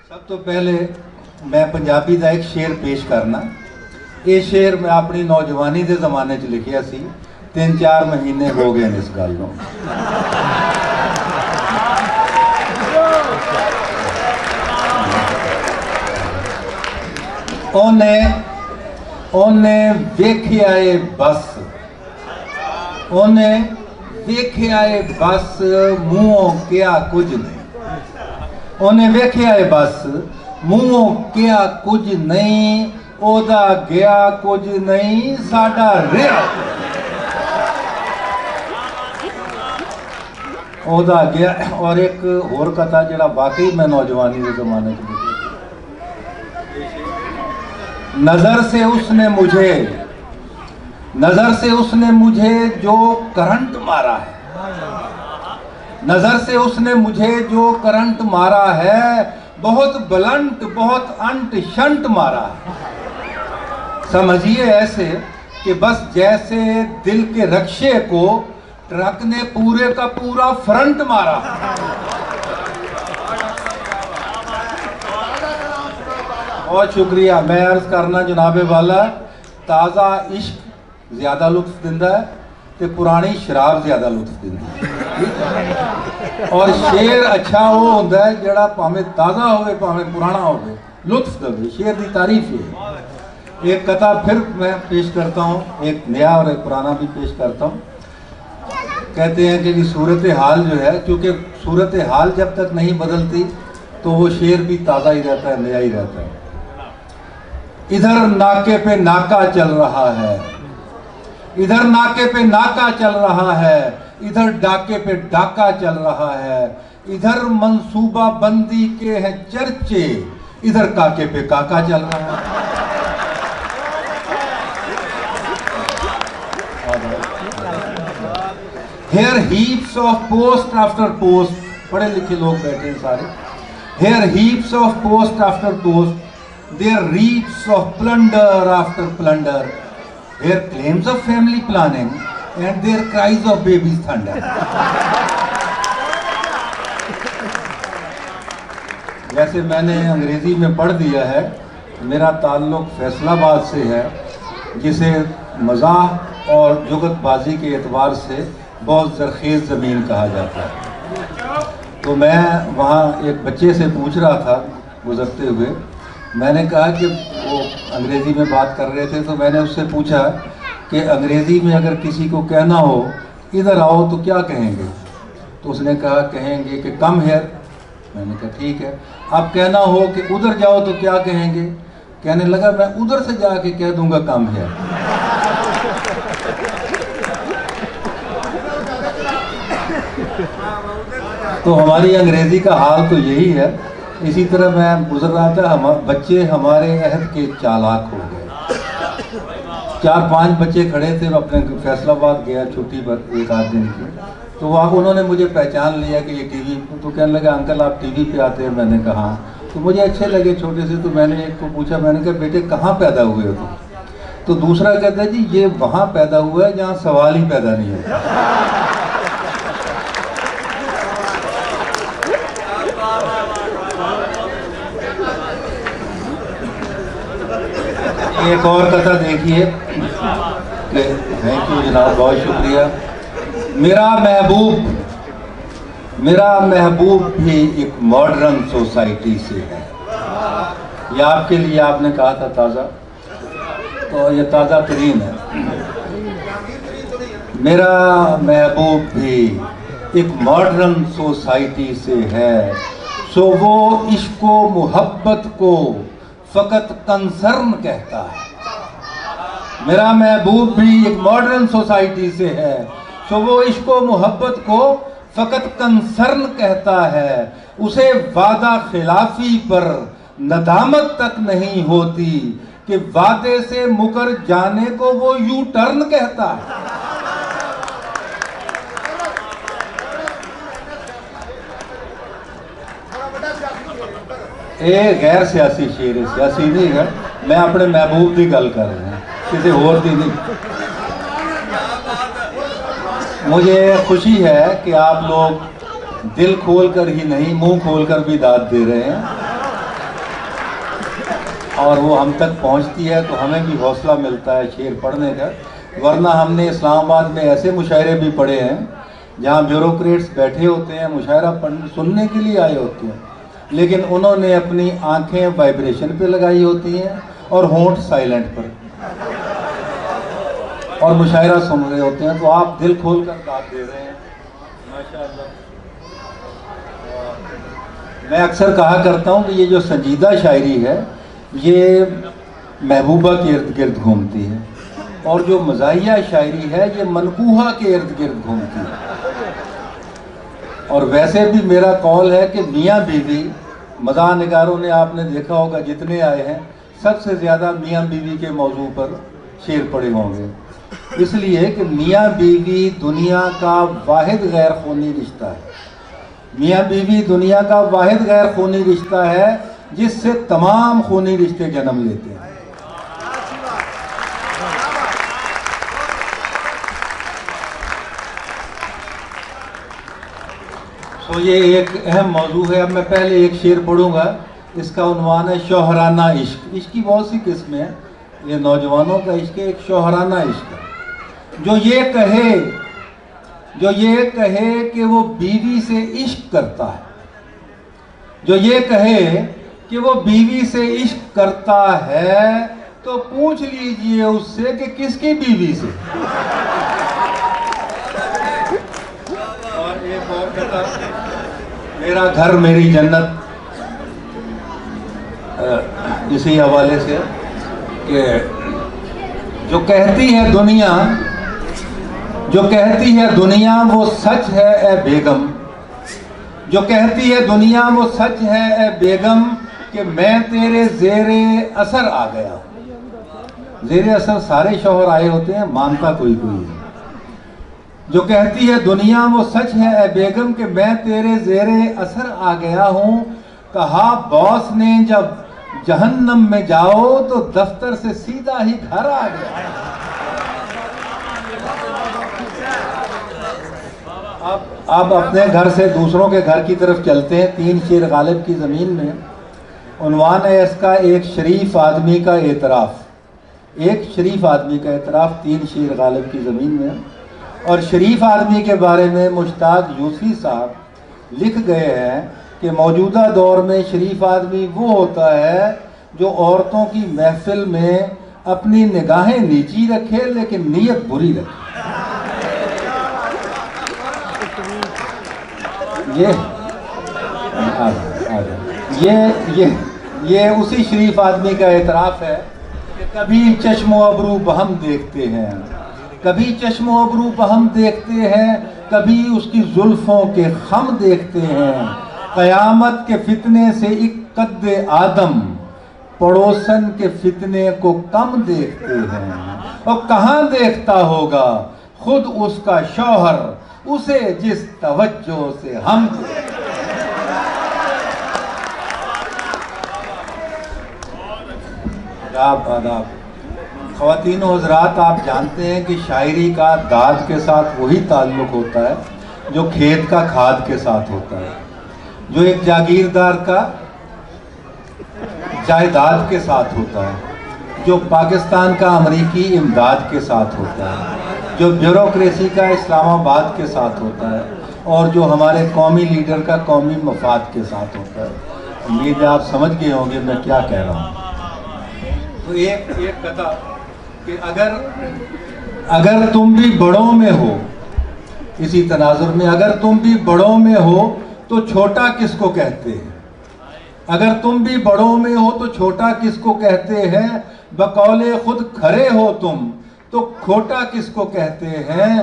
سب تو پہلے میں پنجابی دا ایک شعر پیش کرنا. یہ شعر میں اپنی نوجوانی دے زمانے چ لکھیا سی. 3-4 مہینے ہو گئے اس گل نوں. اونے ویکھیا اے بس, اونے ویکھیا اے بس منہوں کیا کچھ نہیں. اونے ویکھیا اے بس منہوں کیا کچھ نہیں, اودا گیا کچھ نہیں, ساڈا رہا اودا گیا. اور ایک اور کتا جڑا واقعی میں نوجوانی کے زمانے کے نظر سے اس نے مجھے جو کرنٹ مارا ہے, نظر سے اس نے مجھے جو کرنٹ مارا ہے, بہت بلنٹ بہت انٹ شنٹ مارا ہے. سمجھیے ایسے کہ بس جیسے دل کے رکشے کو ٹرک نے پورے کا پورا فرنٹ مارا. بہت شکریہ. میں عرض کرنا جناب والا, تازہ عشق زیادہ لطف دیندہ ہے تے پرانی شراب زیادہ لطف دیندی ہے. اور شعر اچھا وہ ہوتا ہے جڑا پاویں تازہ ہوئے پاویں پرانا ہوئے لطف دے. شعر دی تعریف ہے. ایک قطع پھر میں پیش کرتا ہوں, ایک نیا اور ایک پرانا بھی پیش کرتا ہوں. کہتے ہیں کہ صورتحال جو ہے, کیونکہ صورتحال جب تک نہیں بدلتی تو وہ شعر بھی تازہ ہی رہتا ہے, نیا ہی رہتا ہے. ادھر ناکے پہ ناکا چل رہا ہے, ادھر ناکے پہ ناکا چل رہا ہے, ادھر ڈاکے پہ ڈاکا چل رہا ہے, ادھر منصوبہ بندی کے ہیں چرچے, ادھر کاکے پہ کاکا چل رہا ہے. Here heaps of post after post, پڑھے لکھے لوگ بیٹھے ہیں سارے. Here heaps of post after post, there reaps of plunder after plunder. Here claims of family planning and there cries of baby's thunder. جیسے میں نے انگریزی میں پڑھ دیا ہے, میرا تعلق فیصل آباد سے ہے, جسے مزاح اور جگت بازی کے اعتبار سے بہت زرخیز زمین کہا جاتا ہے. تو میں وہاں ایک بچے سے پوچھ رہا تھا گزرتے ہوئے, میں نے کہا کہ وہ انگریزی میں بات کر رہے تھے, تو میں نے اس سے پوچھا کہ انگریزی میں اگر کسی کو کہنا ہو ادھر آؤ تو کیا کہیں گے؟ تو اس نے کہا کہیں گے کہ کم ہیئر. میں نے کہا ٹھیک ہے. اب کہنا ہو کہ ادھر جاؤ تو کیا کہیں گے؟ کہنے لگا میں ادھر سے جا کے کہہ دوں گا کم ہیئر. تو ہماری انگریزی کا حال تو یہی ہے. اسی طرح میں گزر رہا تھا, بچے ہمارے عہد کے چالاک ہو گئے. 4-5 بچے کھڑے تھے, اپنے فیصل آباد گیا چھٹی پر 1-8 دن کی, تو وہاں انہوں نے مجھے پہچان لیا کہ یہ ٹی وی, تو کہنے لگا انکل آپ ٹی وی پہ آتے ہیں؟ میں نے کہا ہاں. تو مجھے اچھے لگے چھوٹے سے, تو میں نے ایک کو پوچھا, میں نے کہا بیٹے کہاں پیدا ہوئے ہو؟ تو دوسرا کہتا ہے جی یہ وہاں پیدا ہوا ہے جہاں سوال ہی پیدا نہیں ہوتا. ایک اور قطع دیکھیے. تھینک یو جناب, بہت شکریہ. میرا محبوب بھی ایک ماڈرن سوسائٹی سے ہے. یہ آپ کے لیے آپ نے کہا تھا تازہ, تو یہ تازہ ترین ہے. میرا محبوب بھی ایک ماڈرن سوسائٹی سے ہے, سو وہ عشق و محبت کو فقط کنسرن کہتا ہے. میرا محبوب بھی ایک ماڈرن سوسائٹی سے ہے, سو وہ عشق و محبت کو فقط کنسرن کہتا ہے. اسے وعدہ خلافی پر ندامت تک نہیں ہوتی کہ وعدے سے مکر جانے کو وہ یو ٹرن کہتا ہے. اے غیر سیاسی شعر, سیاسی نہیں ہے, میں اپنے محبوب دی گل کر رہا ہوں, کسی اور دی نہیں. مجھے خوشی ہے کہ آپ لوگ دل کھول کر ہی نہیں منہ کھول کر بھی داد دے رہے ہیں. اور وہ ہم تک پہنچتی ہے تو ہمیں بھی حوصلہ ملتا ہے شعر پڑھنے کا. ورنہ ہم نے اسلام آباد میں ایسے مشاعرے بھی پڑھے ہیں جہاں بیوروکریٹس بیٹھے ہوتے ہیں, مشاعرہ سننے کے لیے آئے ہوتے ہیں, لیکن انہوں نے اپنی آنکھیں وائبریشن پہ لگائی ہوتی ہیں اور ہونٹ سائلنٹ پر, اور مشاعرہ سن رہے ہوتے ہیں. تو آپ دل کھول کر داد دے رہے ہیں, ماشاءاللہ. میں اکثر کہا کرتا ہوں کہ یہ جو سنجیدہ شاعری ہے یہ محبوبہ کے ارد گرد گھومتی ہے, اور جو مزاحیہ شاعری ہے یہ منقوحہ کے ارد گرد گھومتی ہے. اور ویسے بھی میرا قول ہے کہ میاں بیوی, مزاح نگاروں نے آپ نے دیکھا ہوگا جتنے آئے ہیں سب سے زیادہ میاں بیوی کے موضوع پر شعر پڑے ہوں گے, اس لیے کہ میاں بیوی دنیا کا واحد غیر خونی رشتہ ہے. میاں بیوی دنیا کا واحد غیر خونی رشتہ ہے جس سے تمام خونی رشتے جنم لیتے ہیں. تو یہ ایک اہم موضوع ہے. اب میں پہلے ایک شعر پڑھوں گا, اس کا عنوان ہے شوہرانہ عشق. عشق کی بہت سی قسمیں ہیں, یہ نوجوانوں کا عشق ہے, ایک شوہرانہ عشق ہے جو یہ کہے کہ وہ بیوی سے عشق کرتا ہے, جو یہ کہے کہ وہ بیوی سے عشق کرتا ہے تو پوچھ لیجئے اس سے کہ کس کی بیوی سے. اور ایک اور کہتا, میرا گھر میری جنت, اسی حوالے سے کہ جو کہتی ہے دنیا وہ سچ ہے اے بیگم, جو کہتی ہے دنیا وہ سچ ہے اے بیگم کہ میں تیرے زیر اثر آ گیا. زیر اثر سارے شوہر آئے ہوتے ہیں, مانتا کوئی ہے. جو کہتی ہے دنیا وہ سچ ہے اے بیگم کہ میں تیرے زیر اثر آ گیا ہوں. کہا باس نے جب جہنم میں جاؤ تو دفتر سے سیدھا ہی گھر آ گیا. اب اپنے گھر سے دوسروں کے گھر کی طرف چلتے ہیں. 3 شعر غالب کی زمین میں. عنوان ہے اس کا ایک شریف آدمی کا اعتراف. ایک شریف آدمی کا اعتراف 3 شعر غالب کی زمین میں. اور شریف آدمی کے بارے میں مشتاق یوسفی صاحب لکھ گئے ہیں کہ موجودہ دور میں شریف آدمی وہ ہوتا ہے جو عورتوں کی محفل میں اپنی نگاہیں نیچی رکھے لیکن نیت بری رکھے. یہ اسی شریف آدمی کا اعتراف ہے کہ کبھی چشم و ابرو بہم دیکھتے ہیں, کبھی چشم و ابرو بہم دیکھتے ہیں, کبھی اس کی زلفوں کے خم دیکھتے ہیں. قیامت کے فتنے سے ایک قد آدم پڑوسن کے فتنے کو کم دیکھتے ہیں. اور کہاں دیکھتا ہوگا خود اس کا شوہر اسے جس توجہ سے ہم آداب. خواتین و حضرات, آپ جانتے ہیں کہ شاعری کا داد کے ساتھ وہی تعلق ہوتا ہے جو کھیت کا کھاد کے ساتھ ہوتا ہے, جو ایک جاگیردار کا جائیداد کے ساتھ ہوتا ہے, جو پاکستان کا امریکی امداد کے ساتھ ہوتا ہے, جو بیوروکریسی کا اسلام آباد کے ساتھ ہوتا ہے, اور جو ہمارے قومی لیڈر کا قومی مفاد کے ساتھ ہوتا ہے. امید ہے آپ سمجھ گئے ہوں گے میں کیا کہہ رہا ہوں. تو ایک کہتا کہ اگر تم بھی بڑوں میں ہو, اسی تناظر میں, اگر تم بھی بڑوں میں ہو تو چھوٹا کس کو کہتے ہیں, اگر تم بھی بڑوں میں ہو تو چھوٹا کس کو کہتے ہیں, بقول خود کھڑے ہو تم تو کھوٹا کس کو کہتے ہیں.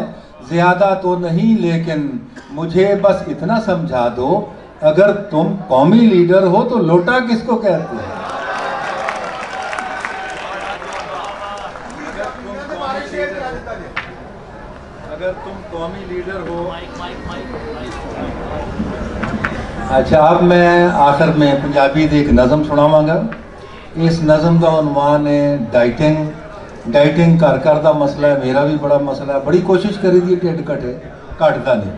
زیادہ تو نہیں لیکن مجھے بس اتنا سمجھا دو, اگر تم قومی لیڈر ہو تو لوٹا کس کو کہتے ہیں. اگر تم قومی لیڈر ہو. اچھا, اب میں آخر میں پنجابی دی ایک نظم سناواں گا. اس نظم کا عنوان ہے ڈائٹنگ. ڈائٹنگ کر دا مسئلہ ہے, میرا بھی بڑا مسئلہ ہے, بڑی کوشش کری دی ٹھڈ کٹے, کٹدا نہیں.